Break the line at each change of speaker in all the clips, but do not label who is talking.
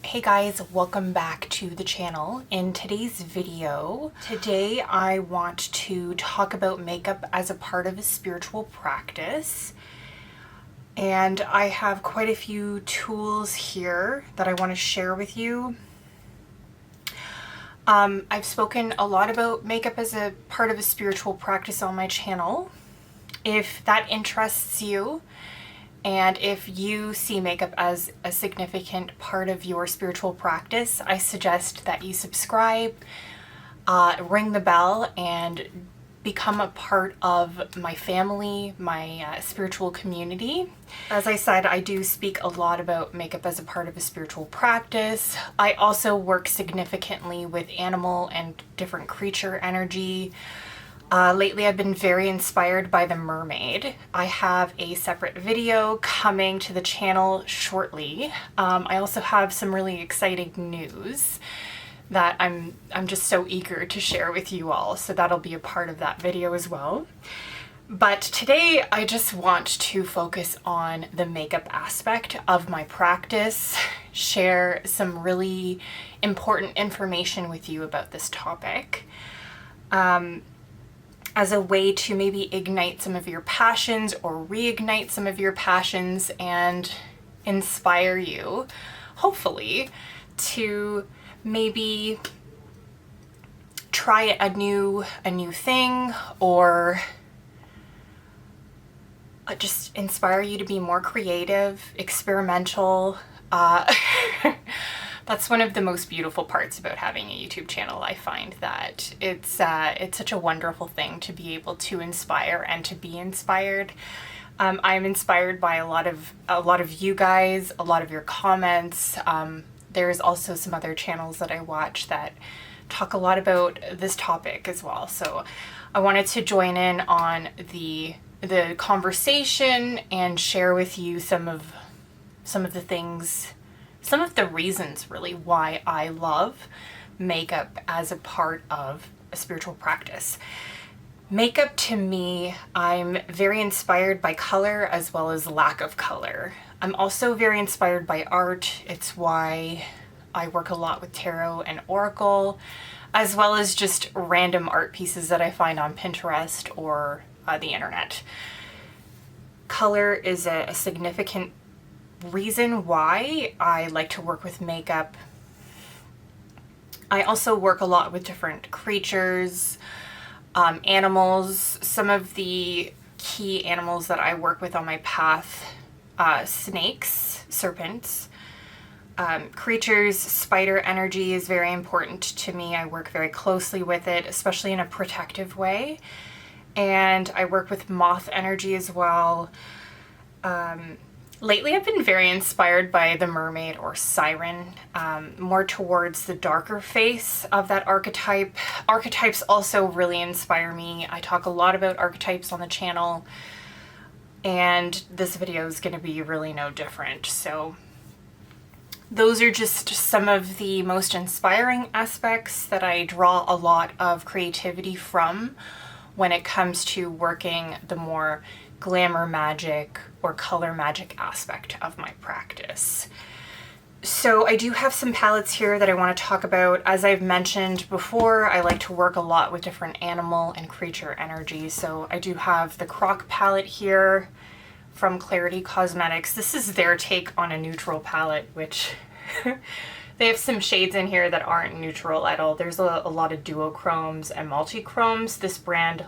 Hey guys, welcome back to the channel. In today's video, today I want to talk about makeup as a part of a spiritual practice. And I have quite a few tools here that I want to share with you. I've spoken a lot about makeup as a part of a spiritual practice on my channel. If that interests you, and if you see makeup as a significant part of your spiritual practice, I suggest that you subscribe, ring the bell, and become a part of my family, my spiritual community. As I said, I do speak a lot about makeup as a part of a spiritual practice. I also work significantly with animal and different creature energy. Lately I've been very inspired by the mermaid. I have a separate video coming to the channel shortly. I also have some really exciting news that I'm just so eager to share with you all, so that'll be a part of that video as well. But today I just want to focus on the makeup aspect of my practice, share some really important information with you about this topic. As a way to maybe ignite some of your passions or reignite some of your passions and inspire you, hopefully, to maybe try a new thing, or just inspire you to be more creative, experimental. That's one of the most beautiful parts about having a YouTube channel. I find that it's such a wonderful thing to be able to inspire and to be inspired. I'm inspired by a lot of you guys, a lot of your comments. There's also some other channels that I watch that talk a lot about this topic as well. So I wanted to join in on the conversation and share with you some of the things, some of the reasons really why I love makeup as a part of a spiritual practice. Makeup, to me, I'm very inspired by color as well as lack of color. I'm also very inspired by art. It's why I work a lot with tarot and oracle, as well as just random art pieces that I find on Pinterest or the internet. Color is a significant reason why I like to work with makeup. I also work a lot with different creatures, animals. Some of the key animals that I work with on my path: snakes, serpents, creatures. Spider energy is very important to me. I work very closely with it, especially in a protective way. And I work with moth energy as well. Lately, I've been very inspired by the mermaid or siren, more towards the darker face of that archetype. Archetypes also really inspire me. I talk a lot about archetypes on the channel, and this video is going to be really no different. So those are just some of the most inspiring aspects that I draw a lot of creativity from when it comes to working the more glamour magic or color magic aspect of my practice. So I do have some palettes here that I want to talk about. As I've mentioned before, I like to work a lot with different animal and creature energy. So I do have the Croc palette here from Clarity Cosmetics. This is their take on a neutral palette, which they have some shades in here that aren't neutral at all. There's a lot of duochromes and multichromes. This brand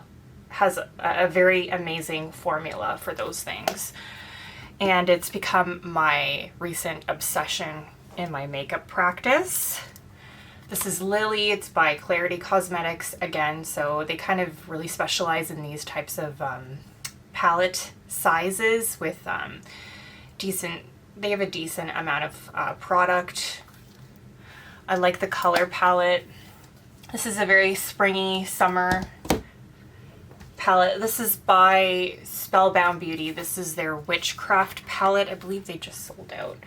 has a very amazing formula for those things, and it's become my recent obsession in my makeup practice. This is Lily. It's by Clarity Cosmetics again, so they kind of really specialize in these types of palette sizes with they have a decent amount of product. I like the color palette. This is a very springy summer palette. This is by Spellbound Beauty. This is their Witchcraft palette. I believe they just sold out.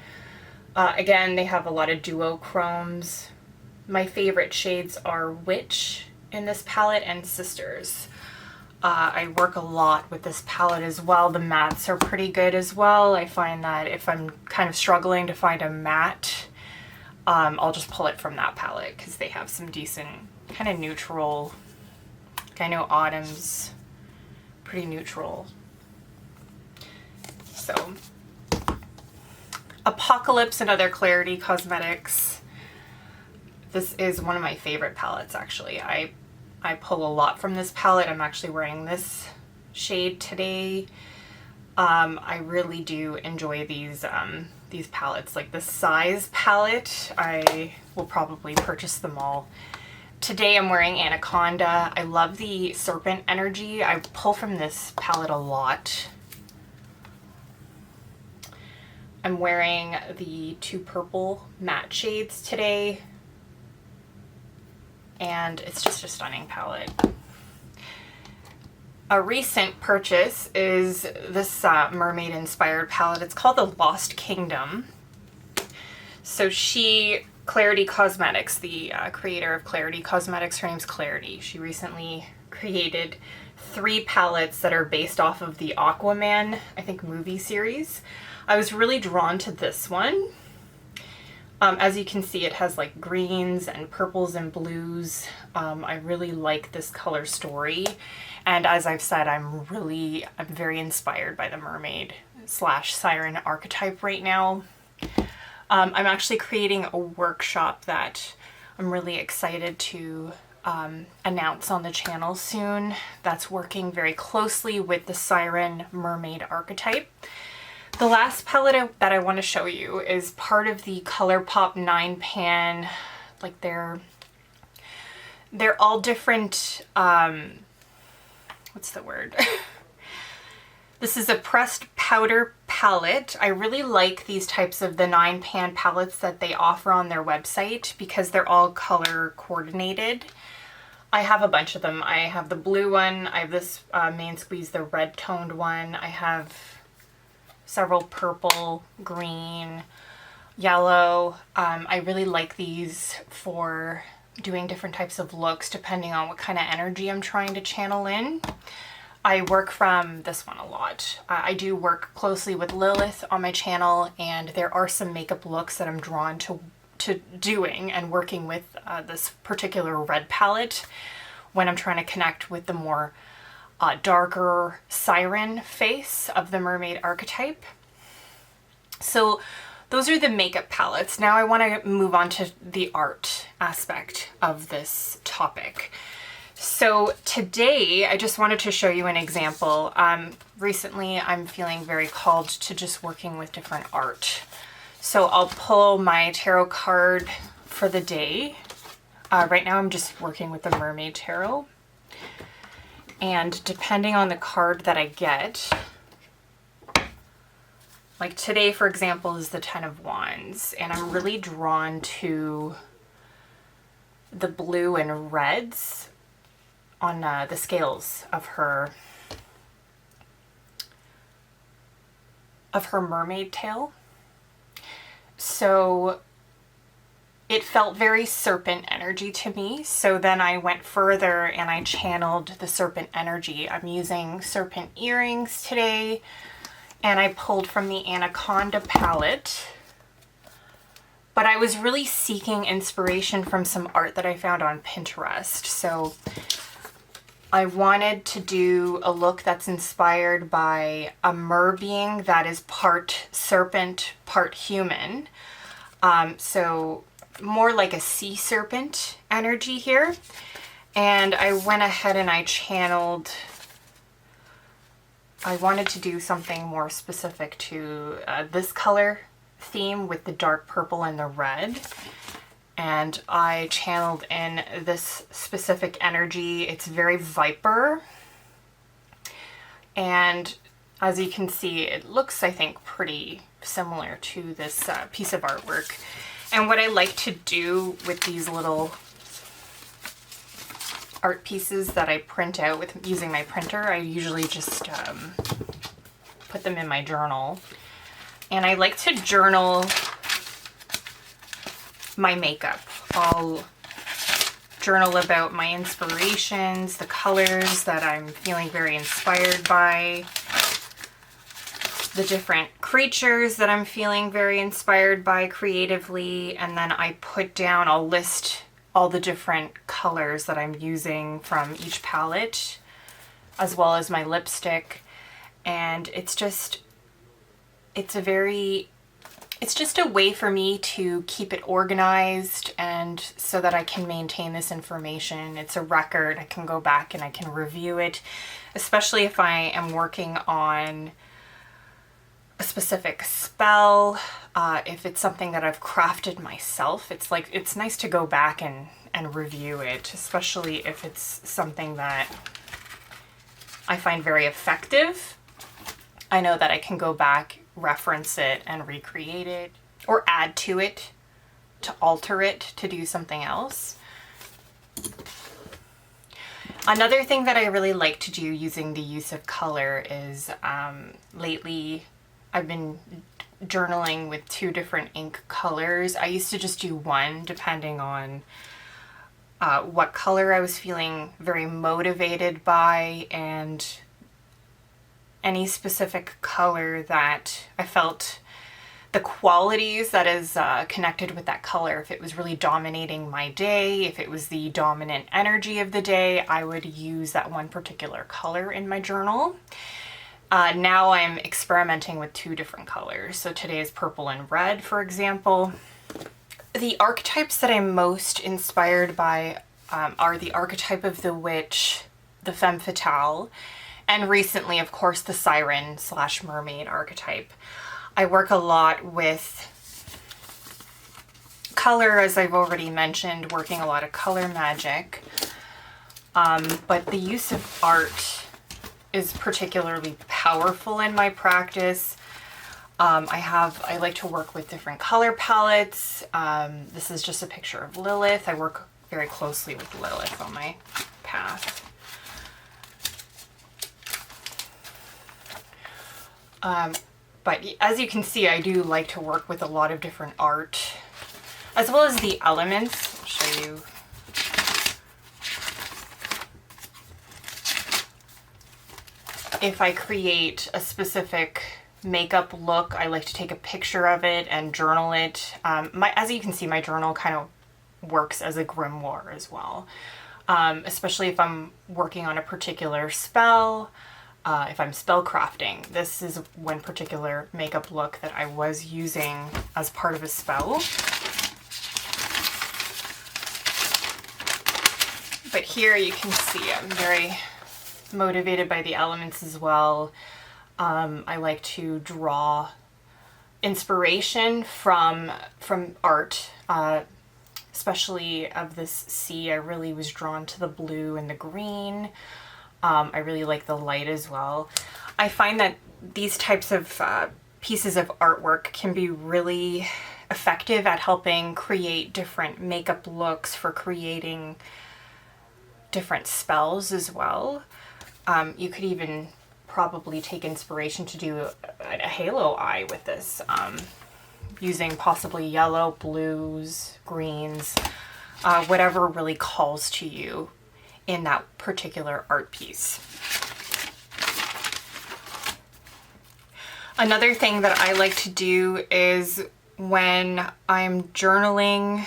Again, they have a lot of duochromes. My favorite shades are Witch in this palette and Sisters. I work a lot with this palette as well. The mattes are pretty good as well. I find that if I'm kind of struggling to find a matte I'll just pull it from that palette because they have some decent kind of neutral. I know Autumn's pretty neutral. So Apocalypse and Other Clarity Cosmetics. This is one of my favorite palettes, actually. I pull a lot from this palette. I'm actually wearing this shade today. I really do enjoy these palettes. Like the Size palette, I will probably purchase them all. Today I'm wearing Anaconda. I love the Serpent energy. I pull from this palette a lot. I'm wearing the 2 purple matte shades today, and it's just a stunning palette. A recent purchase is this mermaid inspired palette. It's called the Lost Kingdom. So Clarity Cosmetics, the creator of Clarity Cosmetics, her name's Clarity. She recently created 3 palettes that are based off of the Aquaman, I think, movie series. I was really drawn to this one. As you can see, it has like greens and purples and blues. I really like this color story. And as I've said, I'm very inspired by the mermaid / siren archetype right now. I'm actually creating a workshop that I'm really excited to announce on the channel soon. That's working very closely with the siren mermaid archetype. The last palette that I want to show you is part of the ColourPop 9 pan. Like they're all different, what's the word? This is a pressed powder palette. I really like these types of the 9 pan palettes that they offer on their website because they're all color coordinated. I have a bunch of them. I have the blue one. I have this Main Squeeze, the red toned one. I have several purple, green, yellow. I really like these for doing different types of looks depending on what kind of energy I'm trying to channel in. I work from this one a lot. I do work closely with Lilith on my channel, and there are some makeup looks that I'm drawn to doing and working with this particular red palette when I'm trying to connect with the more darker siren face of the mermaid archetype. So those are the makeup palettes. Now I want to move on to the art aspect of this topic. So today I just wanted to show you an example. Recently I'm feeling very called to just working with different art. So I'll pull my tarot card for the day. Right now I'm just working with the Mermaid Tarot. And depending on the card that I get, like today, for example, is the 10 of Wands, and I'm really drawn to the blue and reds on the scales of her mermaid tail. So it felt very serpent energy to me. So then I went further and I channeled the serpent energy. I'm using serpent earrings today, and I pulled from the Anaconda palette. But I was really seeking inspiration from some art that I found on Pinterest. So I wanted to do a look that's inspired by a mer being that is part serpent, part human. So more like a sea serpent energy here. And I went ahead and I wanted to do something more specific to this color theme with the dark purple and the red. And I channeled in this specific energy. It's very viper. And as you can see, it looks, I think, pretty similar to this piece of artwork. And what I like to do with these little art pieces that I print out with using my printer, I usually just put them in my journal. And I like to journal my makeup. I'll journal about my inspirations, the colors that I'm feeling very inspired by, the different creatures that I'm feeling very inspired by creatively, and then I put down, I'll list all the different colors that I'm using from each palette, as well as my lipstick. And it's just a way for me to keep it organized, and so that I can maintain this information. It's a record. I can go back and I can review it, especially if I am working on a specific spell. If it's something that I've crafted myself, it's nice to go back and review it, especially if it's something that I find very effective. I know that I can go back, reference it, and recreate it, or add to it, to alter it, to do something else. Another thing that I really like to do using the use of color is, lately I've been journaling with 2 different ink colors. I used to just do one depending on what color I was feeling very motivated by, and any specific color that I felt the qualities that is connected with that color. If it was really dominating my day, if it was the dominant energy of the day, I would use that one particular color in my journal. Now I'm experimenting with 2 different colors. So today is purple and red, for example. The archetypes that I'm most inspired by are the archetype of the witch, the femme fatale, and recently, of course, the siren/mermaid archetype. I work a lot with color, as I've already mentioned, working a lot of color magic. But the use of art is particularly powerful in my practice. I like to work with different color palettes. This is just a picture of Lilith. I work very closely with Lilith on my path. But as you can see, I do like to work with a lot of different art, as well as the elements. I'll show you. If I create a specific makeup look, I like to take a picture of it and journal it. As you can see, my journal kind of works as a grimoire as well, especially if I'm working on a particular spell. If I'm spell crafting, this is one particular makeup look that I was using as part of a spell. But here you can see I'm very motivated by the elements as well. I like to draw inspiration from art, especially of this sea. I really was drawn to the blue and the green. I really like the light as well. I find that these types of pieces of artwork can be really effective at helping create different makeup looks for creating different spells as well. You could even probably take inspiration to do a halo eye with this, using possibly yellow, blues, greens, whatever really calls to you in that particular art piece. Another thing that I like to do is when I'm journaling,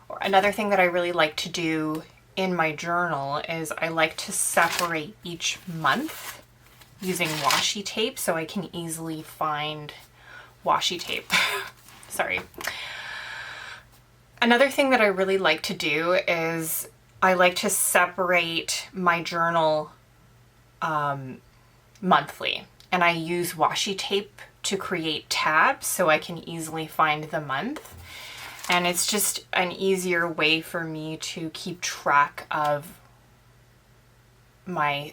or another thing that I really like to do in my journal is I like to separate each month using washi tape so I can easily find washi tape. Sorry. Another thing that I really like to do is I like to separate my journal monthly, and I use washi tape to create tabs so I can easily find the month. And it's just an easier way for me to keep track of my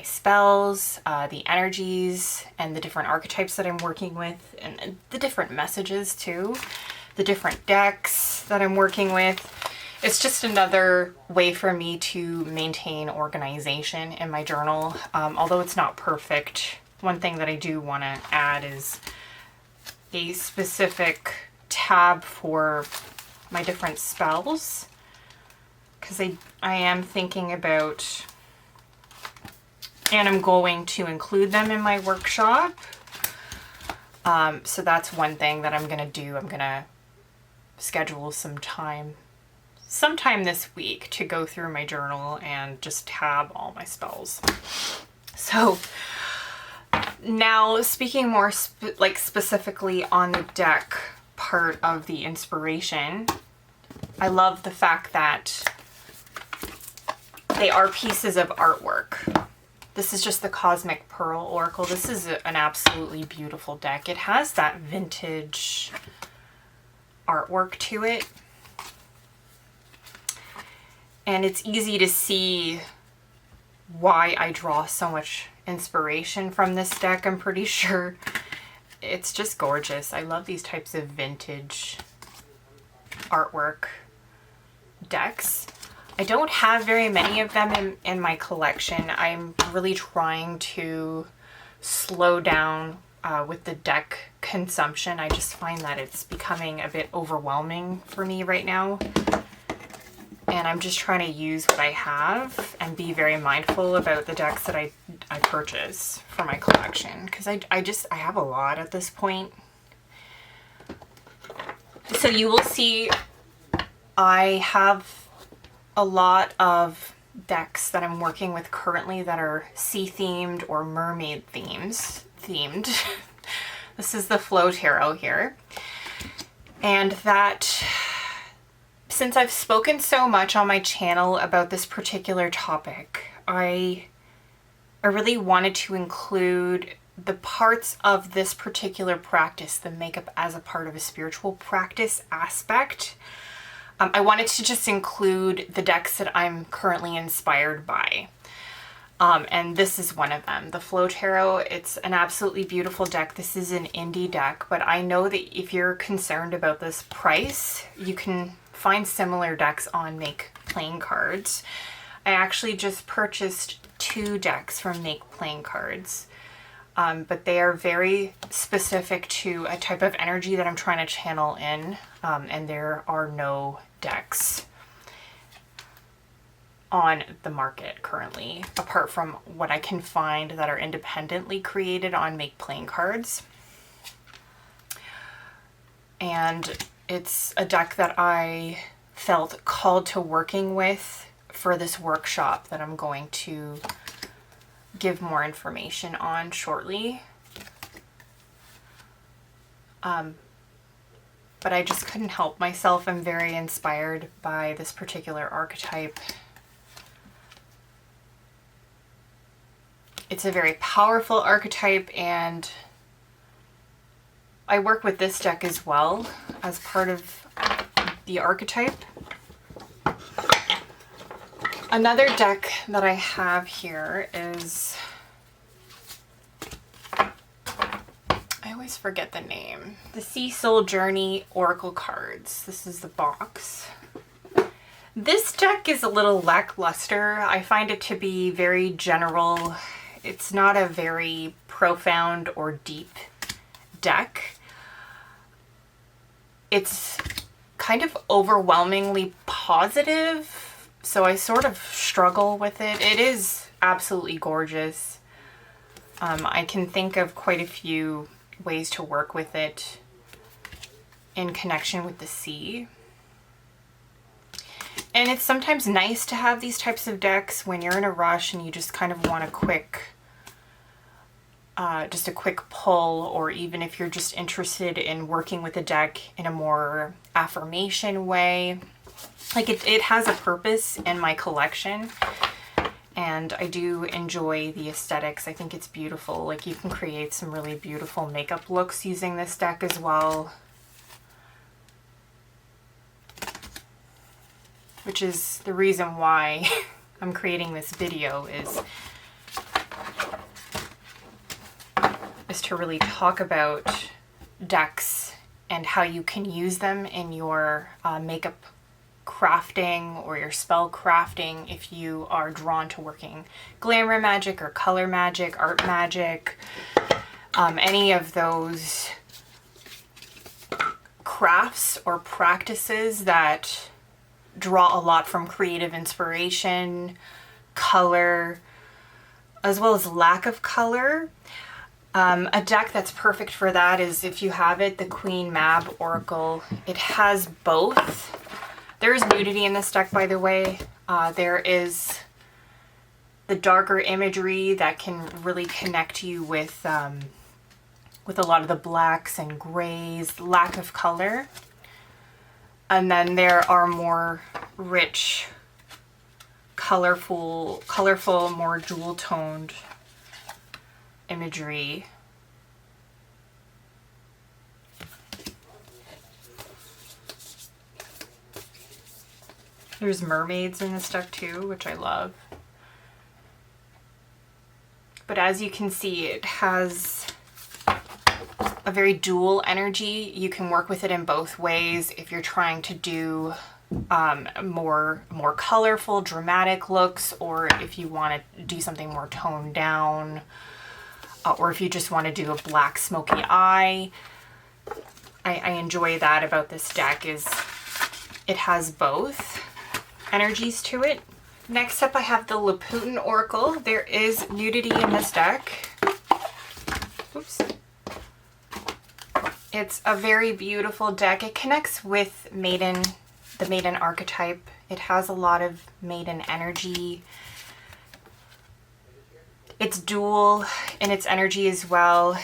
spells, the energies, and the different archetypes that I'm working with, and the different messages too, the different decks that I'm working with. It's just another way for me to maintain organization in my journal. Although it's not perfect, one thing that I do want to add is a specific tab for my different spells, because I am thinking about, and I'm going to include them in my workshop. So that's one thing that I'm going to do. I'm going to schedule some time sometime this week to go through my journal and just tab all my spells. So now speaking more specifically on the deck part of the inspiration, I love the fact that they are pieces of artwork. This is just the Cosmic Pearl Oracle. This is an absolutely beautiful deck. It has that vintage artwork to it. And it's easy to see why I draw so much inspiration from this deck. I'm pretty sure it's just gorgeous. I love these types of vintage artwork decks. I don't have very many of them in my collection. I'm really trying to slow down with the deck consumption. I just find that it's becoming a bit overwhelming for me right now. And I'm just trying to use what I have and be very mindful about the decks that I purchase for my collection. Because I have a lot at this point. So you will see I have a lot of decks that I'm working with currently that are sea themed or mermaid themed. This is the Flow Tarot here. And that, since I've spoken so much on my channel about this particular topic, I really wanted to include the parts of this particular practice, the makeup as a part of a spiritual practice aspect. I wanted to just include the decks that I'm currently inspired by. And this is one of them, the Flow Tarot. It's an absolutely beautiful deck. This is an indie deck, but I know that if you're concerned about this price, you can find similar decks on Make Playing Cards. I actually just purchased 2 decks from Make Playing Cards, but they are very specific to a type of energy that I'm trying to channel in, and there are no decks on the market currently, apart from what I can find that are independently created on Make Playing Cards. And it's a deck that I felt called to working with for this workshop that I'm going to give more information on shortly. But I just couldn't help myself. I'm very inspired by this particular archetype. It's a very powerful archetype, and I work with this deck as well as part of the archetype. Another deck that I have here is, I always forget the name, the Sea Soul Journey Oracle cards. This is the box. This deck is a little lackluster. I find it to be very general. It's not a very profound or deep deck. It's kind of overwhelmingly positive, so I sort of struggle with it. It is absolutely gorgeous. I can think of quite a few ways to work with it in connection with the sea. And it's sometimes nice to have these types of decks when you're in a rush and you just kind of want a quick pull, or even if you're just interested in working with a deck in a more affirmation way. Like it has a purpose in my collection, and I do enjoy the aesthetics. I think it's beautiful. Like you can create some really beautiful makeup looks using this deck as well, which is the reason why I'm creating this video is to really talk about decks and how you can use them in your makeup crafting or your spell crafting if you are drawn to working glamour magic or color magic, art magic, any of those crafts or practices that draw a lot from creative inspiration, color, as well as lack of color. A deck that's perfect for that is, if you have it, the Queen Mab Oracle. It has both. There is nudity in this deck, by the way. There is the darker imagery that can really connect you with a lot of the blacks and grays, lack of color. And then there are more rich, colorful, more jewel-toned imagery. There's mermaids in this deck too, which I love. But as you can see, it has a very dual energy. You can work with it in both ways. If you're trying to do more colorful, dramatic looks, or if you want to do something more toned down, or if you just want to do a black smoky eye. I enjoy that about this deck, is it has both energies to it. Next up, I have the Lautin Oracle. There is nudity in this deck. Oops. It's a very beautiful deck. It connects with Maiden, the Maiden archetype. It has a lot of Maiden energy. It's dual in its energy as well.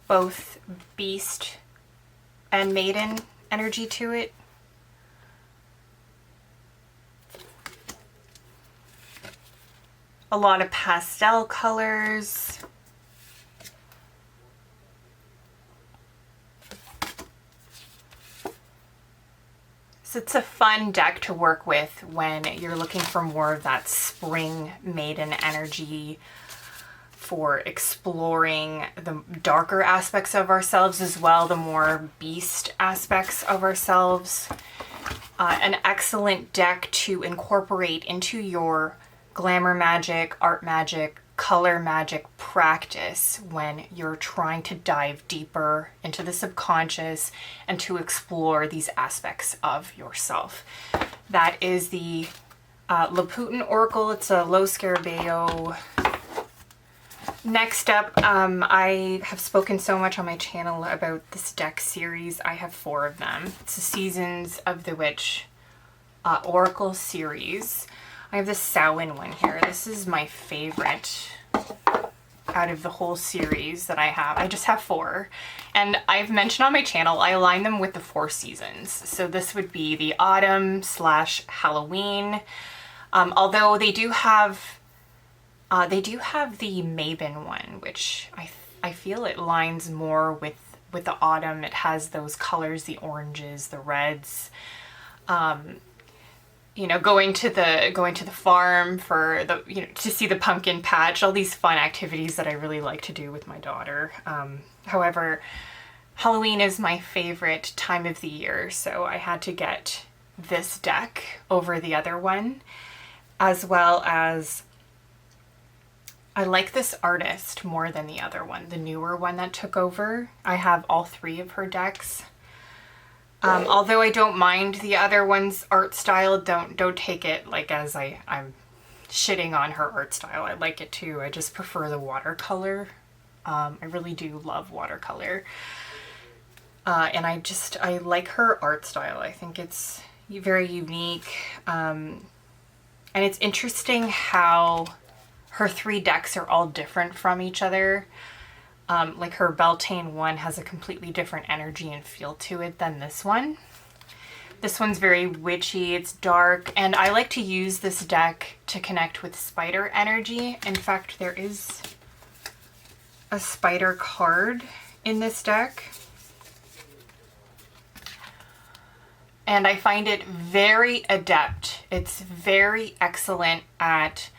Both beast and maiden energy to it. A lot of pastel colors. So it's a fun deck to work with when you're looking for more of that spring maiden energy, for exploring the darker aspects of ourselves as well, the more beast aspects of ourselves. An excellent deck to incorporate into your glamour magic, art magic, color magic practice when you're trying to dive deeper into the subconscious and to explore these aspects of yourself. That is the Lautin Oracle. It's a Lo Scarabeo. Next up, I have spoken so much on my channel about this deck series. I have 4 of them. It's the Seasons of the Witch Oracle series. I have the Samhain one here. This is my favorite out of the whole series that I have. I just have 4. And I've mentioned on my channel, I align them with the 4 seasons. So this would be the autumn / Halloween. Although they do have the Mabon one, which I feel it lines more with the autumn. It has those colors, the oranges, the reds. You know, going to the farm for the, you know, to see the pumpkin patch, all these fun activities that I really like to do with my daughter. However, Halloween is my favorite time of the year, so I had to get this deck over the other one, as well as I like this artist more than the other one, the newer one that took over. I have all 3 of her decks. Although I don't mind the other one's art style, don't take it like as I'm shitting on her art style. I like it too. I just prefer the watercolor. I really do love watercolor. And I like her art style. I think it's very unique. And it's interesting how her 3 decks are all different from each other. Like her Beltane one has a completely different energy and feel to it than this one. This one's very witchy, it's dark, and I like to use this deck to connect with spider energy. In fact, there is a spider card in this deck. And I find it very adept. It's very excellent at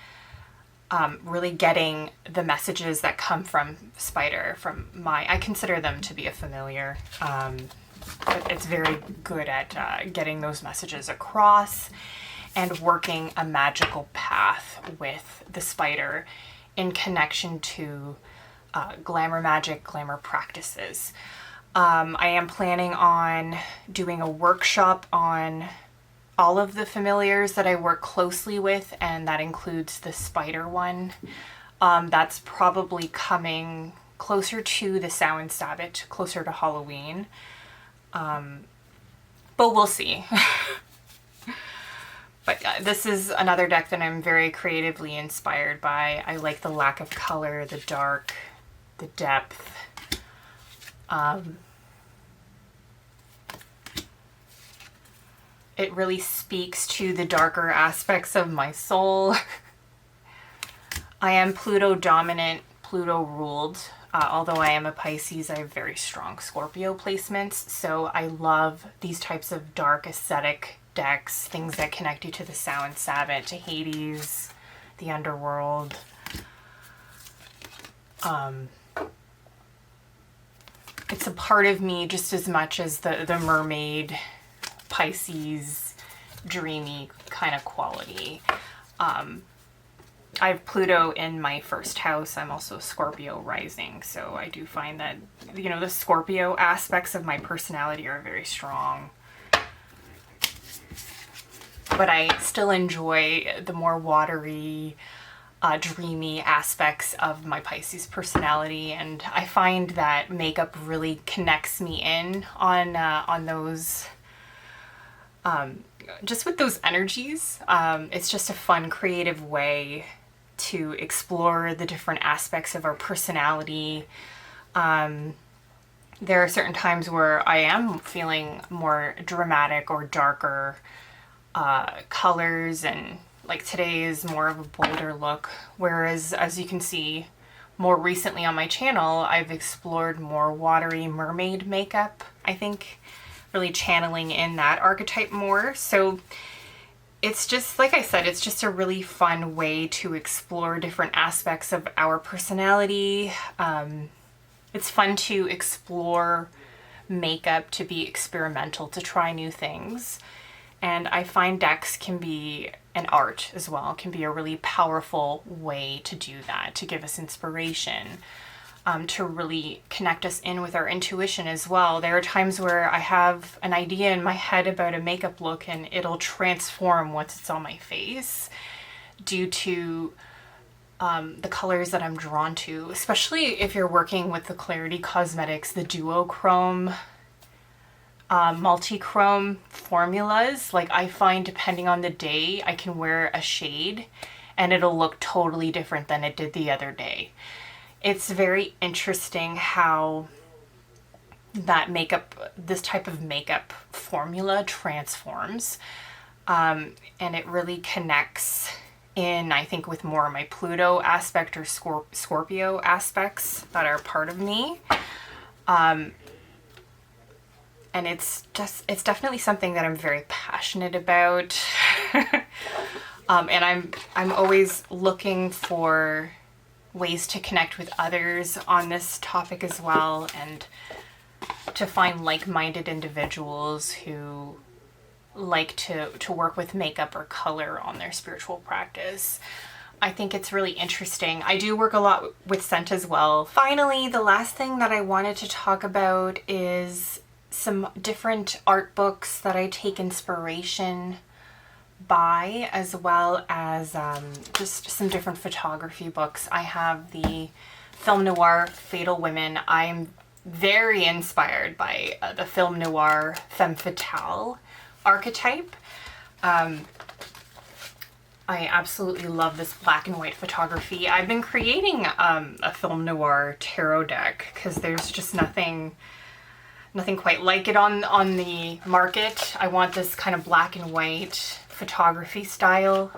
really getting the messages that come from spider, I consider them to be a familiar, but it's very good at getting those messages across and working a magical path with the spider in connection to glamour magic, glamour practices. I am planning on doing a workshop on all of the familiars that I work closely with, and that includes the spider one. That's probably coming closer to the Samhain Sabbath, closer to Halloween. But we'll see. But this is another deck that I'm very creatively inspired by. I like the lack of color, the dark, the depth. It really speaks to the darker aspects of my soul. I am Pluto dominant, Pluto ruled. Although I am a Pisces, I have very strong Scorpio placements. So I love these types of dark aesthetic decks, things that connect you to the Samhain Sabbath, to Hades, the underworld. It's a part of me just as much as the mermaid, Pisces, dreamy kind of quality. I have Pluto in my first house. I'm also a Scorpio rising, so I do find that, you know, the Scorpio aspects of my personality are very strong. But I still enjoy the more watery, dreamy aspects of my Pisces personality, and I find that makeup really connects me in on those, just with those energies. It's just a fun, creative way to explore the different aspects of our personality. There are certain times where I am feeling more dramatic or darker colors, and like today is more of a bolder look, whereas as you can see more recently on my channel, I've explored more watery mermaid makeup, I think, really channeling in that archetype more. So it's just, like I said, it's just a really fun way to explore different aspects of our personality. It's fun to explore makeup, to be experimental, to try new things. And I find decks can be an art as well, can be a really powerful way to do that, to give us inspiration, to really connect us in with our intuition as well. There are times where I have an idea in my head about a makeup look and it'll transform once it's on my face due to the colors that I'm drawn to, especially if you're working with the Clarity Cosmetics, the duochrome, multi-chrome formulas. Like, I find depending on the day, I can wear a shade and it'll look totally different than it did the other day. It's very interesting how that makeup, this type of makeup formula transforms. And it really connects in, I think, with more of my Pluto aspect or Scorpio aspects that are part of me. And it's definitely something that I'm very passionate about. And I'm always looking for ways to connect with others on this topic as well, and to find like-minded individuals who like to work with makeup or color on their spiritual practice. I think it's really interesting. I do work a lot with scent as well. Finally, the last thing that I wanted to talk about is some different art books that I take inspiration by, as well as just some different photography books. I have the film noir Fatal Women. I'm very inspired by the film noir femme fatale archetype. I absolutely love this black and white photography. I've been creating a film noir tarot deck because there's just nothing quite like it on the market. I want this kind of black and white photography style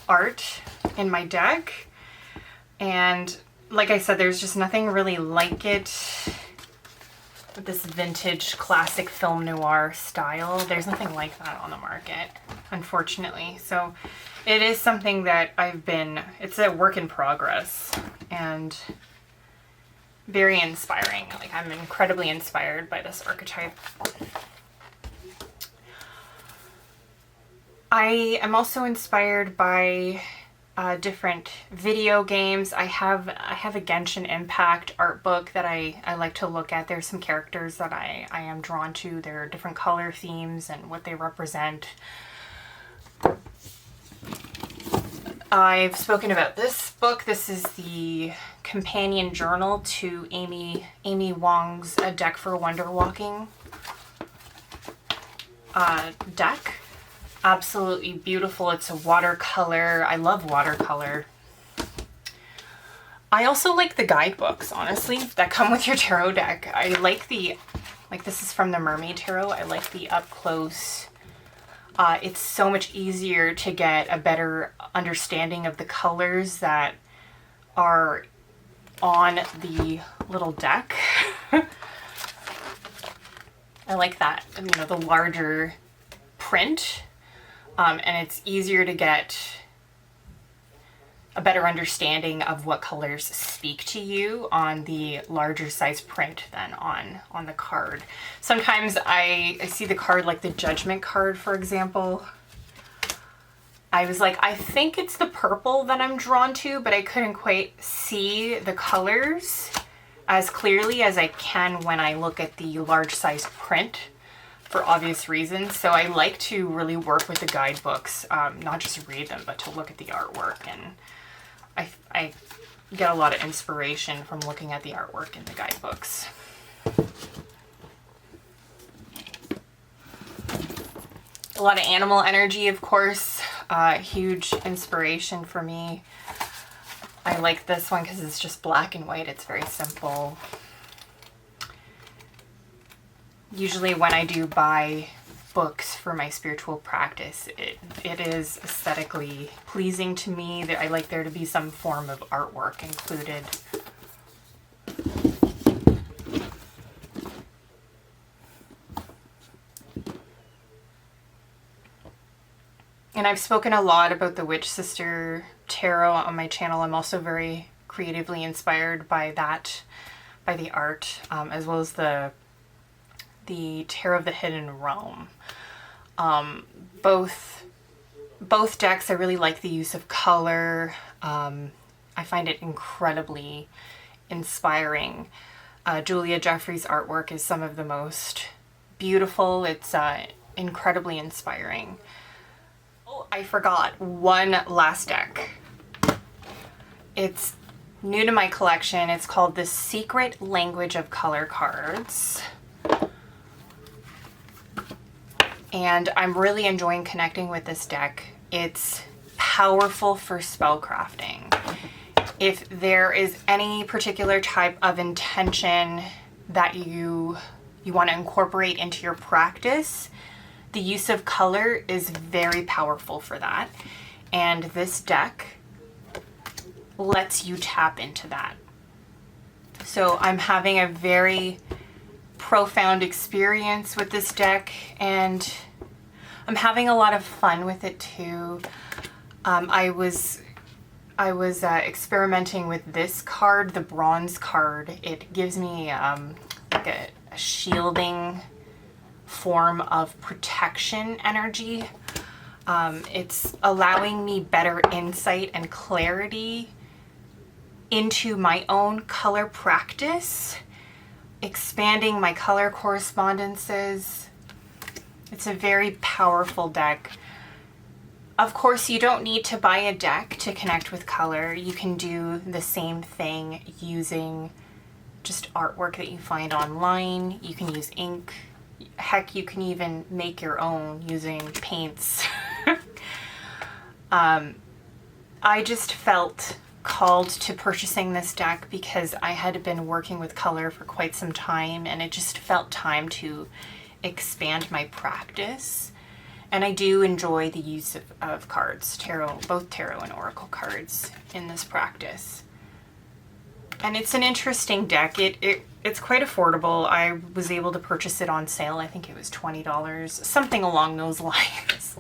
art in my deck, and like I said, there's just nothing really like it with this vintage classic film noir style. There's nothing like that on the market, unfortunately. So it is something that it's a work in progress and very inspiring. Like, I'm incredibly inspired by this archetype. I am also inspired by different video games. I have a Genshin Impact art book that I like to look at. There's some characters that I am drawn to. There are different color themes and what they represent. I've spoken about this book. This is the companion journal to Amy Wong's A Deck for Wonder Walking deck. Absolutely beautiful. It's a watercolor. I love watercolor. I also like the guidebooks, honestly, that come with your tarot deck. I like this is from the Mermaid Tarot. I like the up close. It's so much easier to get a better understanding of the colors that are on the little deck. I like that, the larger print. And it's easier to get a better understanding of what colors speak to you on the larger size print than on the card. Sometimes I see the card, like the Judgment card, for example. I was like, I think it's the purple that I'm drawn to, but I couldn't quite see the colors as clearly as I can when I look at the large size print, for obvious reasons. So I like to really work with the guidebooks, not just read them, but to look at the artwork. And I get a lot of inspiration from looking at the artwork in the guidebooks. A lot of animal energy, of course, huge inspiration for me. I like this one because it's just black and white. It's very simple. Usually when I do buy books for my spiritual practice, it is aesthetically pleasing to me. I like there to be some form of artwork included. And I've spoken a lot about the Witch Sister Tarot on my channel. I'm also very creatively inspired by that, by the art, as well as the Tarot of the Hidden Realm. Both decks, I really like the use of color. I find it incredibly inspiring. Julia Jeffrey's artwork is some of the most beautiful. It's incredibly inspiring. Oh, I forgot one last deck. It's new to my collection. It's called The Secret Language of Color Cards. And I'm really enjoying connecting with this deck. It's powerful for spellcrafting. If there is any particular type of intention that you want to incorporate into your practice, the use of color is very powerful for that. And this deck lets you tap into that. So I'm having a very profound experience with this deck, and I'm having a lot of fun with it too. I was experimenting with this card, the bronze card. It gives me like a shielding form of protection energy. It's allowing me better insight and clarity into my own color practice, expanding my color correspondences. It's a very powerful deck. Of course, you don't need to buy a deck to connect with color. You can do the same thing using just artwork that you find online. You can use ink. Heck, you can even make your own using paints. I just felt called to purchasing this deck because I had been working with color for quite some time, and it just felt time to expand my practice. And I do enjoy the use of cards, tarot, both tarot and oracle cards in this practice. And it's an interesting deck. It's quite affordable. I was able to purchase it on sale. I think it was $20, something along those lines.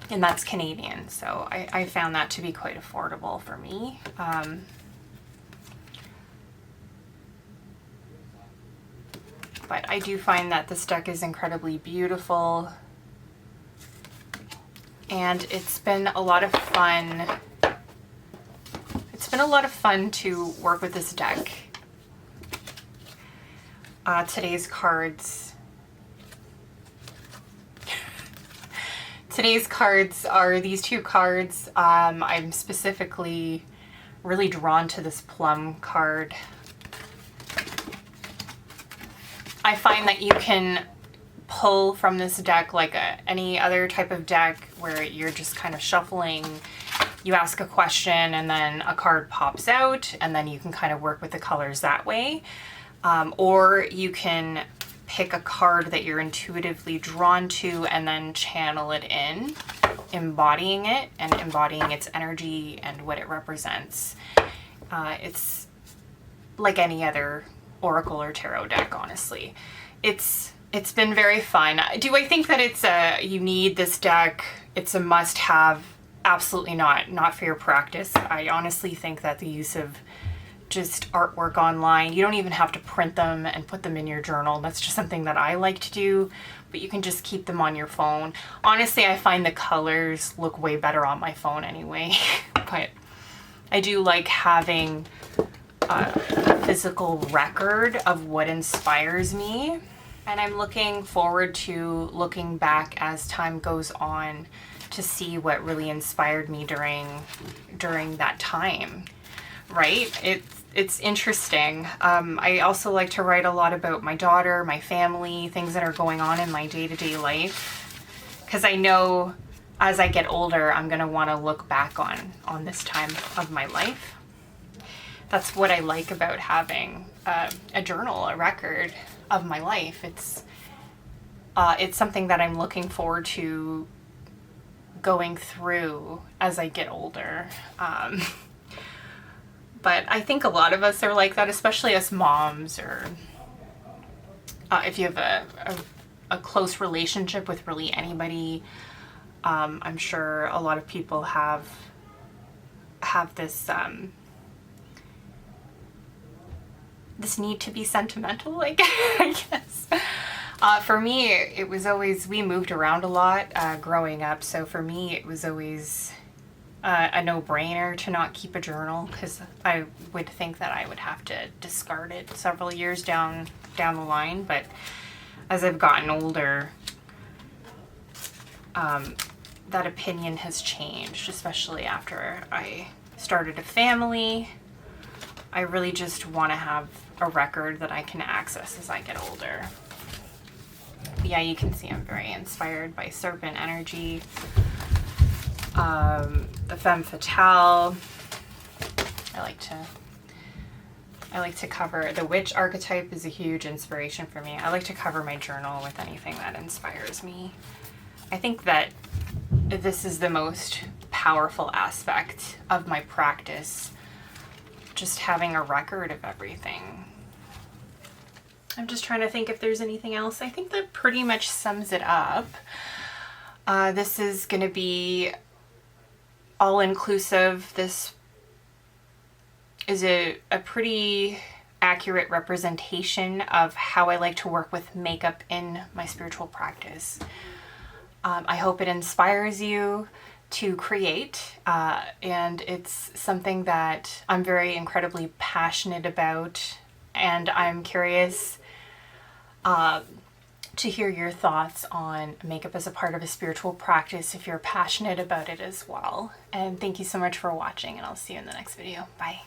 And that's Canadian, so I found that to be quite affordable for me. But I do find that this deck is incredibly beautiful. and it's been a lot of fun. It's been a lot of fun to work with this deck. Today's cards are these two cards. I'm specifically really drawn to this plum card. I find that you can pull from this deck like any other type of deck where you're just kind of shuffling. You ask a question and then a card pops out, and then you can kind of work with the colors that way. Or you can pick a card that you're intuitively drawn to and then channel it in, embodying it and embodying its energy and what it represents. It's like any other Oracle or Tarot deck, honestly. It's been very fun. Do I think that you need this deck? It's a must-have. Absolutely not. Not for your practice. I honestly think that the use of just artwork online, you don't even have to print them and put them in your journal. That's just something that I like to do, but you can just keep them on your phone. Honestly, I find the colors look way better on my phone anyway, but I do like having a physical record of what inspires me, and I'm looking forward to looking back as time goes on to see what really inspired me during that time, right? It's interesting. I also like to write a lot about my daughter, my family, things that are going on in my day-to-day life, because I know as I get older, I'm going to want to look back on this time of my life. That's what I like about having a journal, a record of my life. It's something that I'm looking forward to going through as I get older. But I think a lot of us are like that, especially as moms, or if you have a close relationship with really anybody. I'm sure a lot of people have this this need to be sentimental, like, I guess. For me, it was always, we moved around a lot growing up, so for me it was always a no-brainer to not keep a journal, because I would think that I would have to discard it several years down the line. But as I've gotten older, that opinion has changed, especially after I started a family. I really just want to have a record that I can access as I get older. But yeah, you can see I'm very inspired by serpent energy. The femme fatale. I like to cover, the witch archetype is a huge inspiration for me. I like to cover my journal with anything that inspires me. I think that this is the most powerful aspect of my practice, just having a record of everything. I'm just trying to think if there's anything else. I think that pretty much sums it up. This is going to be all-inclusive. This is a pretty accurate representation of how I like to work with makeup in my spiritual practice. I hope it inspires you to create, and it's something that I'm very incredibly passionate about, and I'm curious to hear your thoughts on makeup as a part of a spiritual practice if you're passionate about it as well. And thank you so much for watching, and I'll see you in the next video. Bye.